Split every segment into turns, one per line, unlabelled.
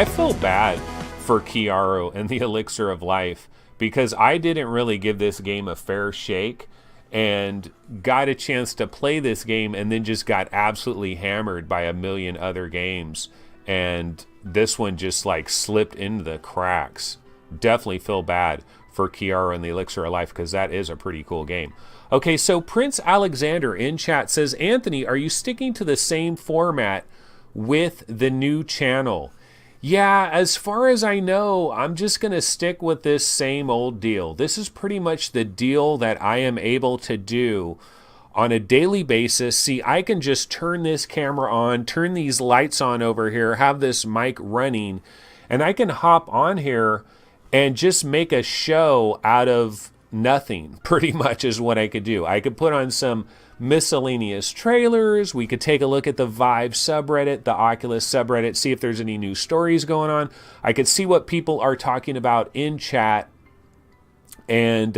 I feel bad for Kiaro and the Elixir of Life because I didn't really give this game a fair shake and got a chance to play this game and then just got absolutely hammered by a million other games. And this one just like slipped into the cracks. Definitely feel bad for Kiara and the Elixir of Life because that is a pretty cool game. Okay, so Prince Alexander in chat says, Anthony, are you sticking to the same format with the new channel? Yeah, as far as I know, I'm just going to stick with this same old deal. This is pretty much the deal that I am able to do on a daily basis. See, I can just turn this camera on, turn these lights on over here, have this mic running, and I can hop on here and just make a show out of nothing, pretty much is what I could do. I could put on some miscellaneous trailers. We could take a look at the Vive subreddit, the Oculus subreddit, see if there's any new stories going on. I could see what people are talking about in chat, and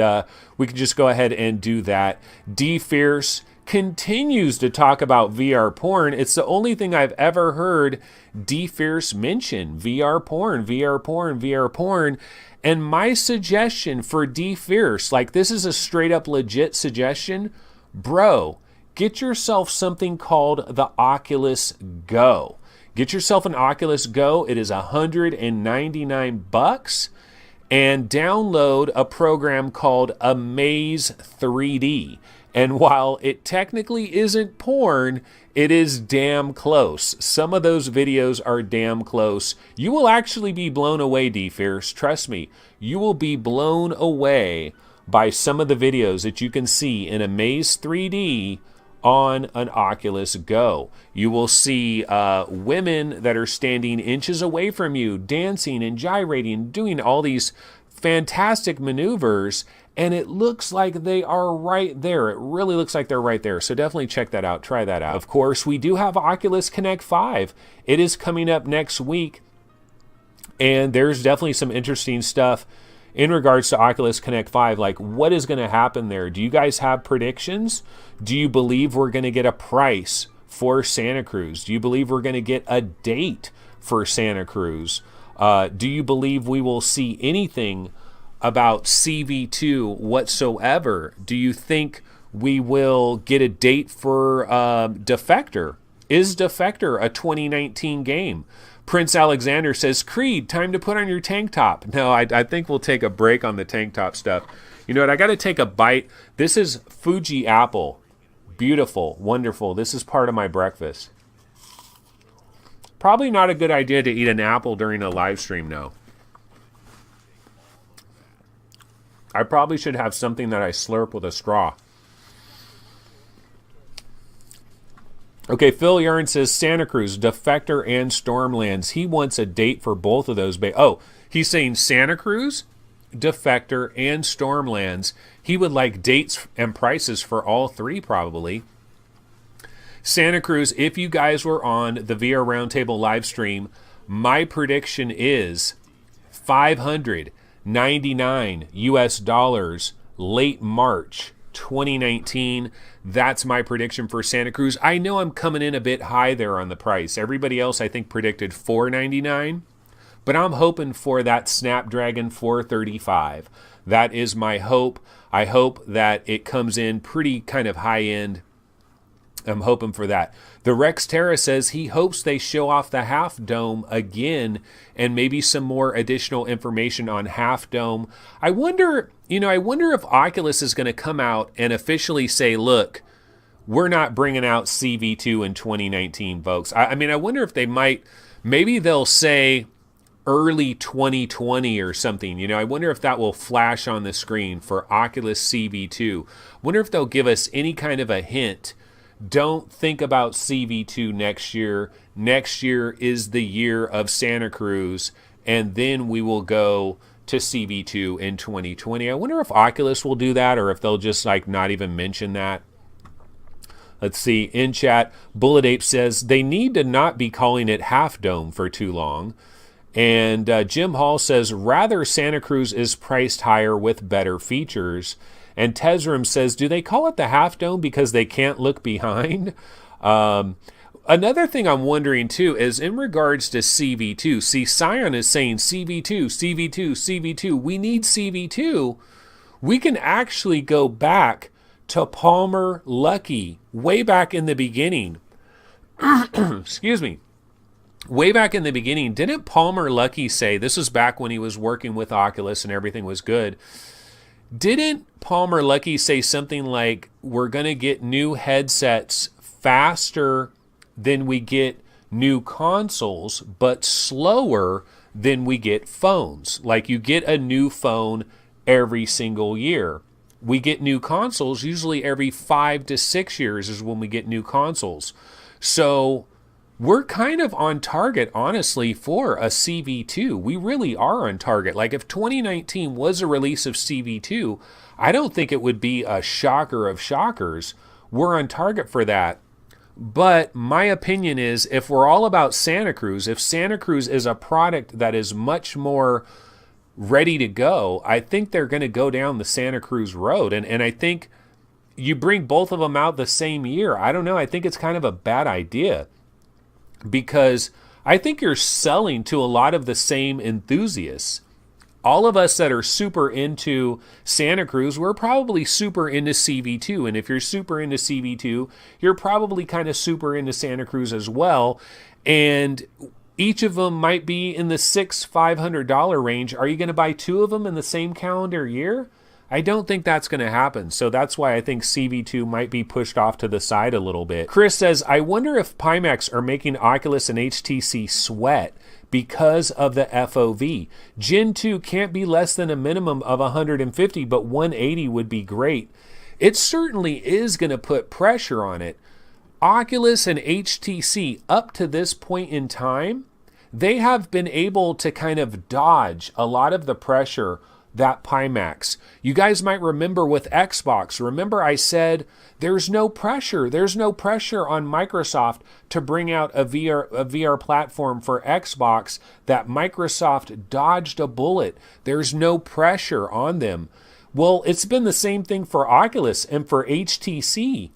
we could just go ahead and do that. D Fierce continues to talk about VR porn. It's the only thing I've ever heard D Fierce mention. VR porn, VR porn, VR porn. And my suggestion for D Fierce, like this is a straight up legit suggestion, bro, get yourself something called the Oculus Go. Get yourself an Oculus Go. It is $199 and download a program called Amaze 3D. And while it technically isn't porn, it is damn close. Some of those videos are damn close. You will actually be blown away, D-Fierce. Trust me. You will be blown away by some of the videos that you can see in Amaze 3D on an Oculus Go. You will see women that are standing inches away from you, dancing and gyrating, doing all these fantastic maneuvers, and it looks like they are right there. It really looks like they're right there. So definitely check that out. Try that out. Of course, we do have Oculus Connect 5. It is coming up next week, and there's definitely some interesting stuff in regards to Oculus Connect 5. Like, what is going to happen there? Do you guys have predictions? Do you believe we're going to get a price for Santa Cruz? Do you believe we're going to get a date for Santa Cruz? Do you believe we will see anything about CV2 whatsoever? Do you think we will get a date for Defector? Is Defector a 2019 game? Prince Alexander says, Creed, time to put on your tank top. No, I think we'll take a break on the tank top stuff. You know what? I got to take a bite. This is Fuji apple. Beautiful, wonderful. This is part of my breakfast. Probably not a good idea to eat an apple during a live stream, though. I probably should have something that I slurp with a straw. Okay, Phil Yarn says Santa Cruz, Defector, and Stormlands. He wants a date for both of those. Oh, he's saying Santa Cruz, Defector, and Stormlands. He would like dates and prices for all three, probably. Santa Cruz, if you guys were on the VR Roundtable live stream, my prediction is $599 US late March 2019. That's my prediction for Santa Cruz. I know I'm coming in a bit high there on the price. Everybody else I think predicted $499, but I'm hoping for that Snapdragon 435. That is my hope. I hope that it comes in pretty kind of high end. I'm hoping for that. The Rex Terra says he hopes they show off the Half Dome again and maybe some more additional information on Half Dome. I wonder if Oculus is going to come out and officially say, look, we're not bringing out CV2 in 2019, folks. I wonder if they might, maybe they'll say early 2020 or something. I wonder if that will flash on the screen for Oculus CV2. Wonder if they'll give us any kind of a hint. Don't think about CV2 next year. Next year is the year of Santa Cruz, and then we will go to CV2 in 2020. I wonder if Oculus will do that or if they'll just like not even mention that. Let's see. In chat, Bullet Ape says they need to not be calling it Half Dome for too long. And Jim Hall says rather Santa Cruz is priced higher with better features. And Tezram says, do they call it the Half Dome because they can't look behind? another thing I'm wondering too is in regards to CV2. See, Scion is saying CV2, CV2, CV2. We need CV2. We can actually go back to Palmer Luckey way back in the beginning. Excuse me. Way back in the beginning, didn't Palmer Luckey say, this was back when he was working with Oculus and everything was good, didn't Palmer Luckey say something like, we're going to get new headsets faster than we get new consoles, but slower than we get phones? Like, you get a new phone every single year. We get new consoles usually every 5 to 6 years is when we get new consoles. So we're kind of on target, honestly, for a CV2. We really are on target. Like, if 2019 was a release of CV2, I don't think it would be a shocker of shockers. We're on target for that. But my opinion is, if we're all about Santa Cruz, if Santa Cruz is a product that is much more ready to go, I think they're going to go down the Santa Cruz road. And I think you bring both of them out the same year. I don't know. I think it's kind of a bad idea, because I think you're selling to a lot of the same enthusiasts. All of us that are super into Santa Cruz, we're probably super into CV2. And if you're super into CV2, you're probably kind of super into Santa Cruz as well. And each of them might be in the $500 range. Are you going to buy two of them in the same calendar year? I don't think that's going to happen. So that's why I think CV2 might be pushed off to the side a little bit. Chris says, I wonder if Pimax are making Oculus and HTC sweat because of the FOV. Gen 2 can't be less than a minimum of 150, but 180 would be great. It certainly is going to put pressure on it. Oculus and HTC, up to this point in time, they have been able to kind of dodge a lot of the pressure that Pimax. You guys might remember with Xbox. Remember I said there's no pressure. There's no pressure on Microsoft to bring out a VR platform for Xbox, that Microsoft dodged a bullet. There's no pressure on them. Well, it's been the same thing for Oculus and for HTC.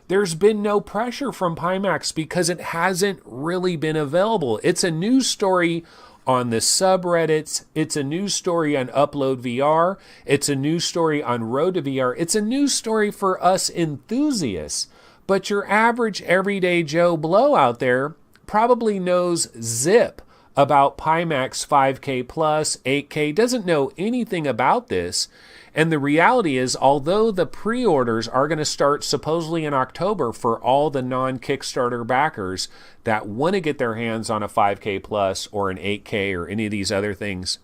There's been no pressure from Pimax because it hasn't really been available. It's a news story on the subreddits. It's a news story on Upload VR. It's a news story on Road to VR. It's a news story for us enthusiasts. But your average everyday Joe Blow out there probably knows zip about Pimax 5K plus, 8K, doesn't know anything about this. And the reality is, although the pre-orders are going to start supposedly in October for all the non-Kickstarter backers that want to get their hands on a 5K plus or an 8K or any of these other things,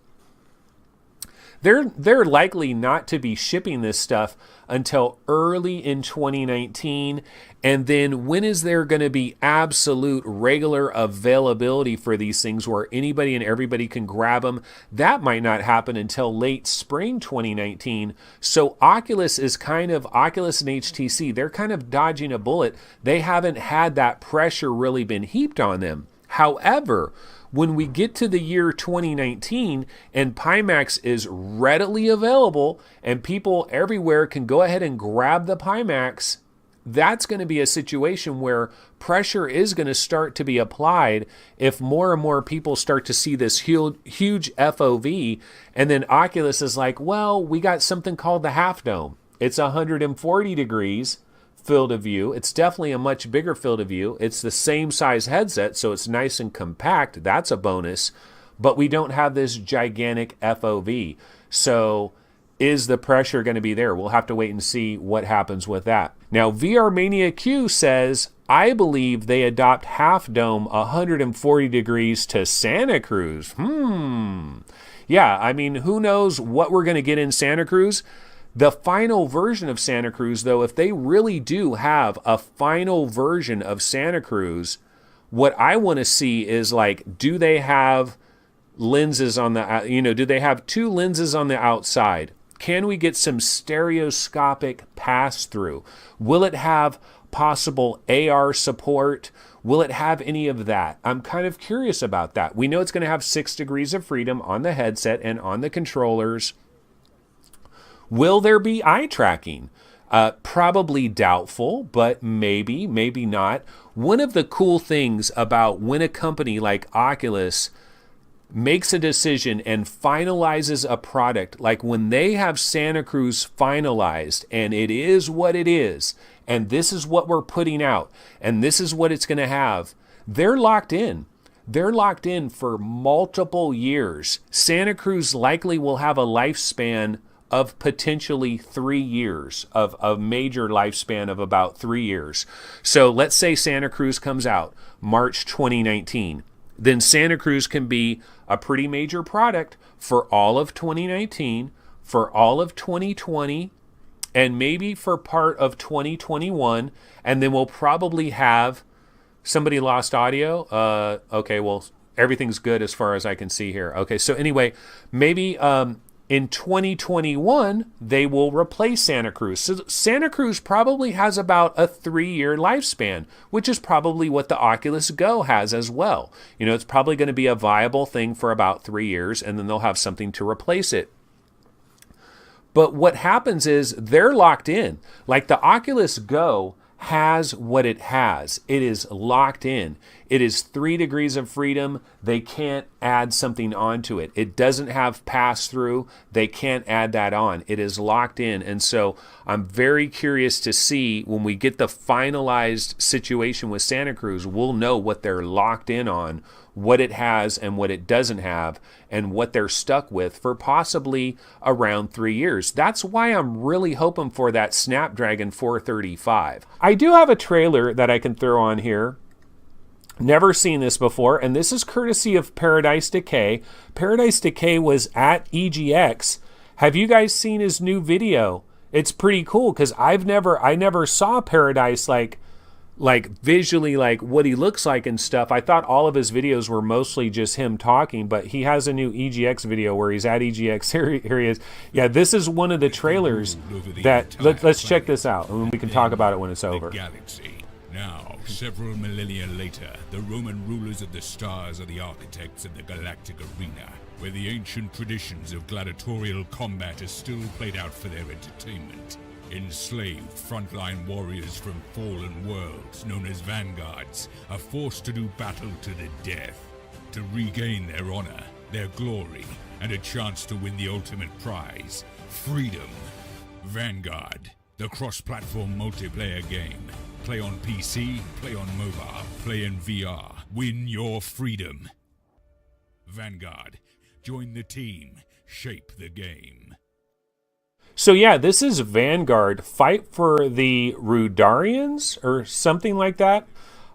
they're likely not to be shipping this stuff until early in 2019. And then when is there going to be absolute regular availability for these things where anybody and everybody can grab them? That might not happen until late spring 2019. So Oculus and HTC, they're kind of dodging a bullet. They haven't had that pressure really been heaped on them. However, when we get to the year 2019 and Pimax is readily available and people everywhere can go ahead and grab the Pimax, that's going to be a situation where pressure is going to start to be applied if more and more people start to see this huge FOV. And then Oculus is like, well, we got something called the half dome. It's 140 degrees field of view. It's definitely a much bigger field of view. It's the same size headset, so it's nice and compact. That's a bonus. But we don't have this gigantic FOV. So is the pressure going to be there? We'll have to wait and see what happens with that. Now, VR Mania Q says, I believe they adopt half dome 140 degrees to Santa Cruz. Yeah, I mean, who knows what we're going to get in Santa Cruz? The final version of Santa Cruz, though, if they really do have a final version of Santa Cruz, what I want to see is, like, do they have lenses on the, do they have two lenses on the outside? Can we get some stereoscopic pass-through? Will it have possible AR support? Will it have any of that? I'm kind of curious about that. We know it's going to have 6 degrees of freedom on the headset and on the controllers. Will there be eye tracking? Probably doubtful, but maybe not. One of the cool things about when a company like Oculus makes a decision and finalizes a product, like when they have Santa Cruz finalized and it is what it is, and this is what we're putting out, and this is what it's going to have, they're locked in. They're locked in for multiple years. Santa Cruz likely will have a lifespan of potentially 3 years, of a major lifespan of about 3 years. So let's say Santa Cruz comes out March 2019. Then Santa Cruz can be a pretty major product for all of 2019, for all of 2020, and maybe for part of 2021. And then we'll probably have somebody lost audio. Okay, well, everything's good as far as I can see here. Okay, so anyway, maybe in 2021, they will replace Santa Cruz. So Santa Cruz probably has about a 3-year lifespan, which is probably what the Oculus Go has as well. You know, it's probably going to be a viable thing for about 3 years, and then they'll have something to replace it. But what happens is they're locked in. Like the Oculus Go has what it has. It is locked in. It is 3 degrees of freedom. They can't add something onto it. It doesn't have pass-through. They can't add that on. It is locked in. And so I'm very curious to see when we get the finalized situation with Santa Cruz, we'll know what they're locked in on, what it has and what it doesn't have, and what they're stuck with for possibly around 3 years. That's why I'm really hoping for that Snapdragon 435. I do have a trailer that I can throw on here. Never seen this before, and this is courtesy of Paradise Decay. Paradise Decay was at EGX. Have you guys seen his new video? It's pretty cool because I never saw Paradise like visually, like what he looks like and stuff. I thought all of his videos were mostly just him talking, but he has a new EGX video where he's at EGX. Here he is. Yeah, this is one of the trailers that let's check this out and we can talk about it when it's over.
Galaxy. Now, several millennia later, the Roman rulers of the stars are the architects of the galactic arena, where the ancient traditions of gladiatorial combat are still played out for their entertainment. Enslaved frontline warriors from fallen worlds, known as Vanguards, are forced to do battle to the death, to regain their honor, their glory, and a chance to win the ultimate prize, freedom. Vanguard, the cross-platform multiplayer game. Play on PC, play on mobile, play in VR. Win your freedom. Vanguard, join the team, shape the game.
So yeah, this is Vanguard, Fight for the Rudiarians or something like that.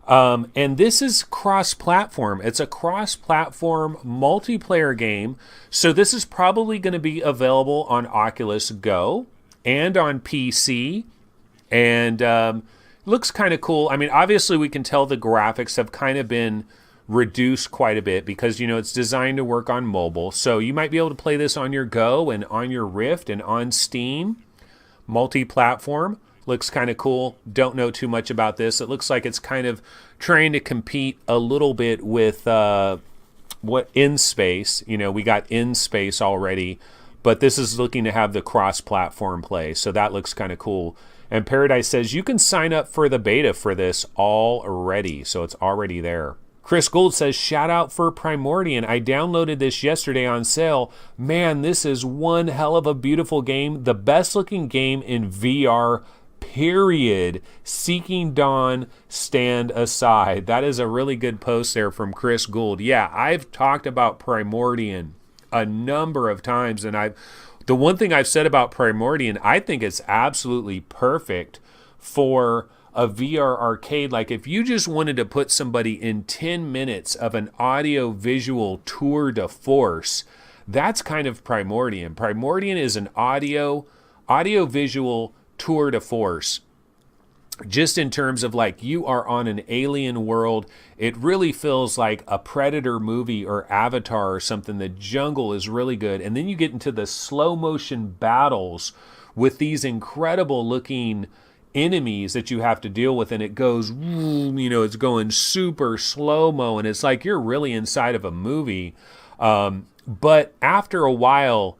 And this is cross-platform. It's a cross-platform multiplayer game. So this is probably going to be available on Oculus Go and on PC. And looks kind of cool. I mean, obviously we can tell the graphics have kind of been reduced quite a bit because, you know, it's designed to work on mobile. So you might be able to play this on your Go and on your Rift and on Steam. Multi-platform. Looks kind of cool. Don't know too much about this. It looks like it's kind of trying to compete a little bit with what In Space. You know, we got In Space already, but this is looking to have the cross-platform play. So that looks kind of cool. And Paradise says you can sign up for the beta for this already. So it's already there. Chris Gould says, shout out for Primordian. I downloaded this yesterday on sale. Man, this is one hell of a beautiful game. The best looking game in VR, period. Seeking Dawn, stand aside. That is a really good post there from Chris Gould. Yeah, I've talked about Primordian a number of times, and the one thing I've said about Primordian, I think it's absolutely perfect for a VR arcade. Like if you just wanted to put somebody in 10 minutes of an audio visual tour de force, that's kind of Primordian. Primordian is an audio visual tour de force. Just in terms of like you are on an alien world. It really feels like a Predator movie or Avatar or something. The jungle is really good. And then you get into the slow motion battles with these incredible looking enemies that you have to deal with, and it goes, you know, it's going super slow-mo, and it's like you're really inside of a movie. But after a while,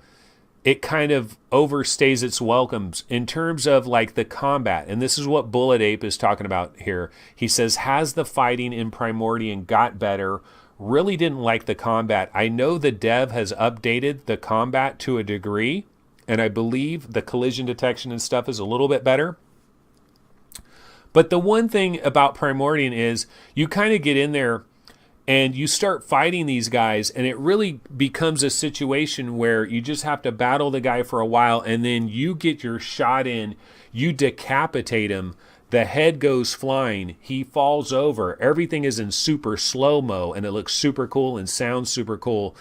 it kind of overstays its welcomes in terms of like the combat. And this is what Bullet Ape is talking about here. He says, has the fighting in Primordian got better? Really didn't like the combat. I know the dev has updated the combat to a degree, and I believe the collision detection and stuff is a little bit better. But the one thing about Primordian is you kind of get in there and you start fighting these guys, and it really becomes a situation where you just have to battle the guy for a while, and then you get your shot in, you decapitate him, the head goes flying, he falls over, everything is in super slow-mo, and it looks super cool and sounds super cool.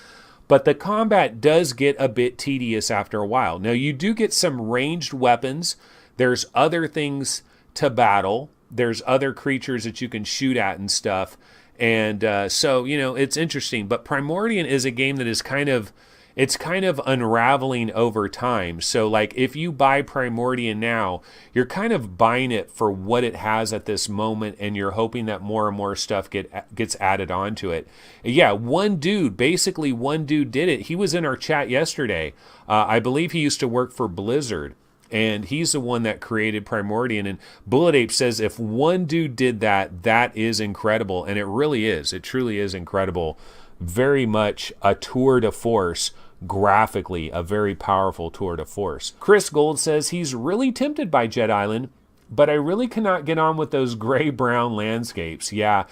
But the combat does get a bit tedious after a while. Now, you do get some ranged weapons. There's other things to battle. There's other creatures that you can shoot at and stuff. And so, you know, it's interesting. But Primordian is a game that is kind of unraveling over time. So, like, if you buy Primordian now, you're kind of buying it for what it has at this moment, and you're hoping that more and more stuff gets added onto it. Yeah, one dude did it. He was in our chat yesterday. I believe he used to work for Blizzard. And he's the one that created Primordian. And Bullet Ape says if one dude did that, that is incredible. And it really is. It truly is incredible. Very much a tour de force, graphically, a very powerful tour de force. Chris Gold says he's really tempted by Jet Island, but I really cannot get on with those gray-brown landscapes. Yeah,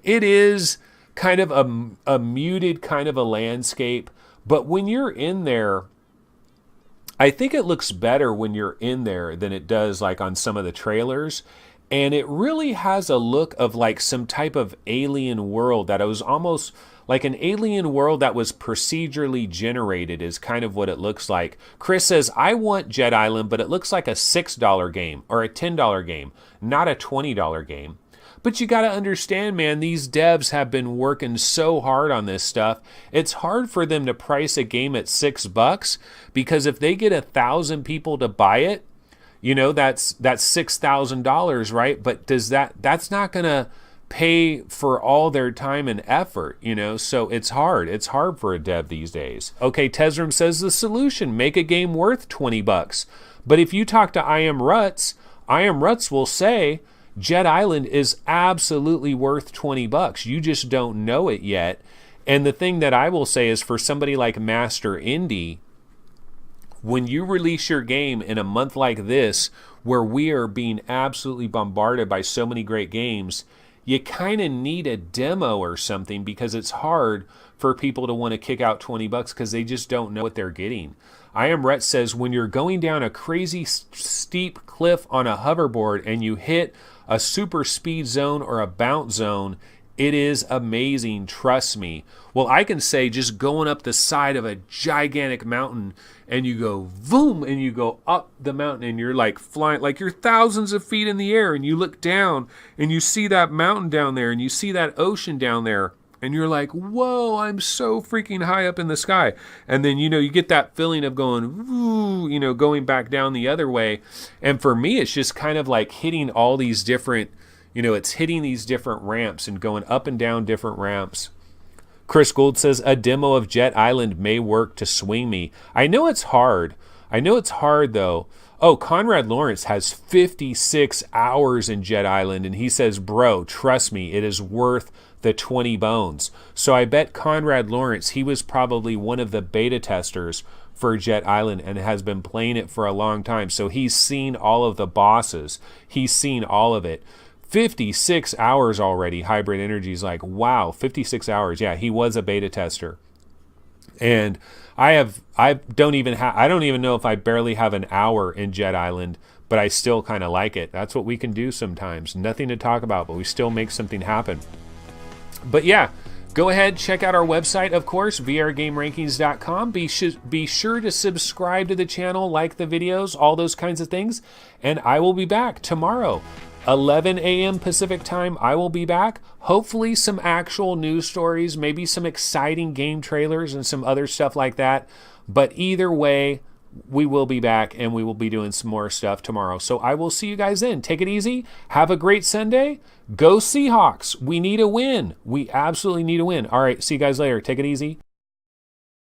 it is kind of a muted kind of a landscape. But when you're in there, I think it looks better when you're in there than it does like on some of the trailers. And it really has a look of like some type of alien world that it was almost like an alien world that was procedurally generated is kind of what it looks like. Chris says, I want Jet Island, but it looks like a $6 game or a $10 game, not a $20 game. But you got to understand, man, these devs have been working so hard on this stuff. It's hard for them to price a game at $6 because if they get 1,000 people to buy it, you know, that's $6,000, right? But that's not going to pay for all their time and effort, you know? So it's hard. It's hard for a dev these days. Okay, Tesram says the solution, make a game worth $20. But if you talk to I Am Ruts will say, Jet Island is absolutely worth $20. You just don't know it yet. And the thing that I will say is for somebody like Master Indie, when you release your game in a month like this, where we are being absolutely bombarded by so many great games, you kind of need a demo or something because it's hard for people to want to kick out $20 because they just don't know what they're getting. I Am Rhett says, when you're going down a crazy steep cliff on a hoverboard and you hit a super speed zone or a bounce zone, it is amazing, trust me. Well, I can say just going up the side of a gigantic mountain and you go boom and you go up the mountain and you're like flying, like you're thousands of feet in the air and you look down and you see that mountain down there and you see that ocean down there and you're like, whoa, I'm so freaking high up in the sky. And then, you know, you get that feeling of going, woo, you know, going back down the other way. And for me, it's just kind of like hitting all these different, you know, it's hitting these different ramps and going up and down different ramps. Chris Gould says, a demo of Jet Island may work to swing me. I know it's hard. I know it's hard, though. Oh, Conrad Lawrence has 56 hours in Jet Island, and he says, bro, trust me, it is worth the 20 bones. So I bet Conrad Lawrence, he was probably one of the beta testers for Jet Island and has been playing it for a long time. So he's seen all of the bosses. He's seen all of it. 56 hours already. Hybrid Energy's like, wow, 56 hours. Yeah, he was a beta tester. And I don't even know if I barely have an hour in Jet Island, but I still kind of like it. That's what we can do sometimes. Nothing to talk about, but we still make something happen. But yeah, go ahead, check out our website, of course, vrgamerankings.com. Be sure to subscribe to the channel, like the videos, all those kinds of things. And I will be back tomorrow, 11 a.m. Pacific time. I will be back. Hopefully some actual news stories, maybe some exciting game trailers and some other stuff like that. But either way, we will be back and we will be doing some more stuff tomorrow. So I will see you guys then. Take it easy. Have a great Sunday. Go Seahawks. We need a win. We absolutely need a win. All right. See you guys later. Take it easy.